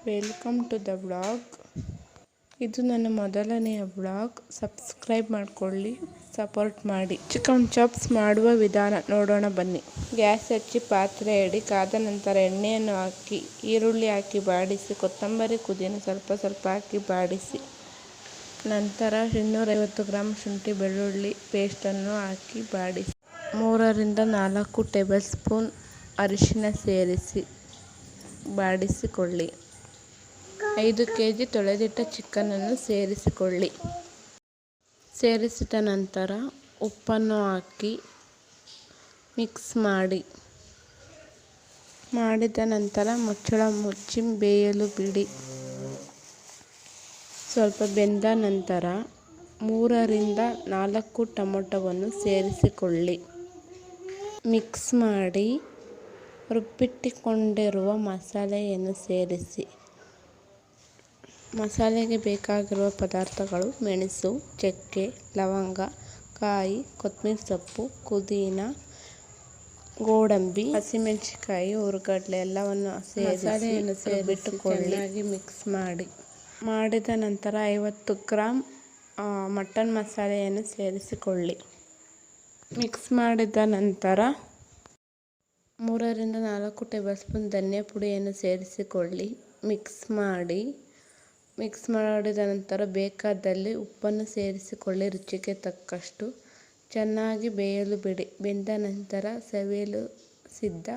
Welcome to the vlog. ಇದು ನನ್ನ ಮೊದಲನೆಯ ವ್ಲಾಗ್. ಸಬ್ಸ್ಕ್ರೈಬ್ ಮಾಡಿಕೊಳ್ಳಿ, ಸಪೋರ್ಟ್ ಮಾಡಿ. ಚಿಕನ್ ಚಾಪ್ಸ್ ಮಾಡುವ ವಿಧಾನ ನೋಡೋಣ ಬನ್ನಿ. ಗ್ಯಾಸ್ ಹಚ್ಚಿ ಪಾತ್ರೆ ಇಡಿ. ಕಾದ ನಂತರ ಎಣ್ಣೆಯನ್ನು ಹಾಕಿ ಈರುಳ್ಳಿ ಹಾಕಿ ಬಾಡಿಸಿ, ಕೊತ್ತಂಬರಿ ಪುದೀನ ಸ್ವಲ್ಪ ಹಾಕಿ ಬಾಡಿಸಿ, ನಂತರ 250 ಗ್ರಾಂ ಶುಂಠಿ ಬೆಳ್ಳುಳ್ಳಿ ಪೇಸ್ಟನ್ನು ಹಾಕಿ ಬಾಡಿಸಿ, 3 ರಿಂದ 4 ಟೇಬಲ್ ಸ್ಪೂನ್ ಅರಿಶಿನ ಸೇರಿಸಿ ಬಾಡಿಸಿಕೊಳ್ಳಿ. 5 kg ತೊಳೆದಿಟ್ಟ ಚಿಕನನ್ನು ಸೇರಿಸಿಕೊಳ್ಳಿ. ಸೇರಿಸಿದ ನಂತರ ಉಪ್ಪನ್ನು ಹಾಕಿ ಮಿಕ್ಸ್ ಮಾಡಿದ ನಂತರ ಮುಚ್ಚಳ ಮುಚ್ಚಿ ಬೇಯಲು ಬಿಡಿ. ಸ್ವಲ್ಪ ಬೆಂದ ನಂತರ 3 ರಿಂದ 4 ಟೊಮೆಟೊವನ್ನು ಸೇರಿಸಿಕೊಳ್ಳಿ. ಮಿಕ್ಸ್ ಮಾಡಿ ರುಬ್ಬಿಟ್ಟುಕೊಂಡಿರುವ ಮಸಾಲೆಯನ್ನು ಸೇರಿಸಿ. ಮಸಾಲೆಗೆ ಬೇಕಾಗಿರುವ ಪದಾರ್ಥಗಳು: ಮೆಣಸು, ಚಕ್ಕೆ, ಲವಂಗ, ಕಾಯಿ, ಕೊತ್ತಂಬರಿ ಸೊಪ್ಪು, ಪುದೀನ, ಗೋಡಂಬಿ, ಹಸಿಮೆಣಸಿನಕಾಯಿ, ಹುರಿಗಡಲೆ ಎಲ್ಲವನ್ನು ಸೇರಿಸಿ ರುಬ್ಬಿಟ್ಟುಕೊಳ್ಳಿ. ಮಿಕ್ಸ್ ಮಾಡಿದ ನಂತರ 50 ಗ್ರಾಂ ಮಟನ್ ಮಸಾಲೆಯನ್ನು ಸೇರಿಸಿಕೊಳ್ಳಿ. ಮಿಕ್ಸ್ ಮಾಡಿದ ನಂತರ 3 ರಿಂದ 4 ಟೇಬಲ್ ಸ್ಪೂನ್ ಧನಿಯಾ ಪುಡಿಯನ್ನು ಸೇರಿಸಿಕೊಳ್ಳಿ. ಮಿಕ್ಸ್ ಮಾಡಿದ ನಂತರ ಬೇಕಾದಲ್ಲಿ ಉಪ್ಪನ್ನು ಸೇರಿಸಿಕೊಳ್ಳಿ. ರುಚಿಗೆ ತಕ್ಕಷ್ಟು. ಚೆನ್ನಾಗಿ ಬೇಯಲು ಬಿಡಿ. ಬೆಂದ ನಂತರ ಸವಿಯಲು ಸಿದ್ಧ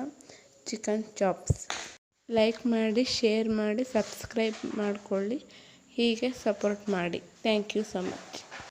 ಚಿಕನ್ ಚಾಪ್ಸ್. ಲೈಕ್ ಮಾಡಿ, ಶೇರ್ ಮಾಡಿ, ಸಬ್ಸ್ಕ್ರೈಬ್ ಮಾಡಿಕೊಳ್ಳಿ. ಹೀಗೆ ಸಪೋರ್ಟ್ ಮಾಡಿ. Thank you so much.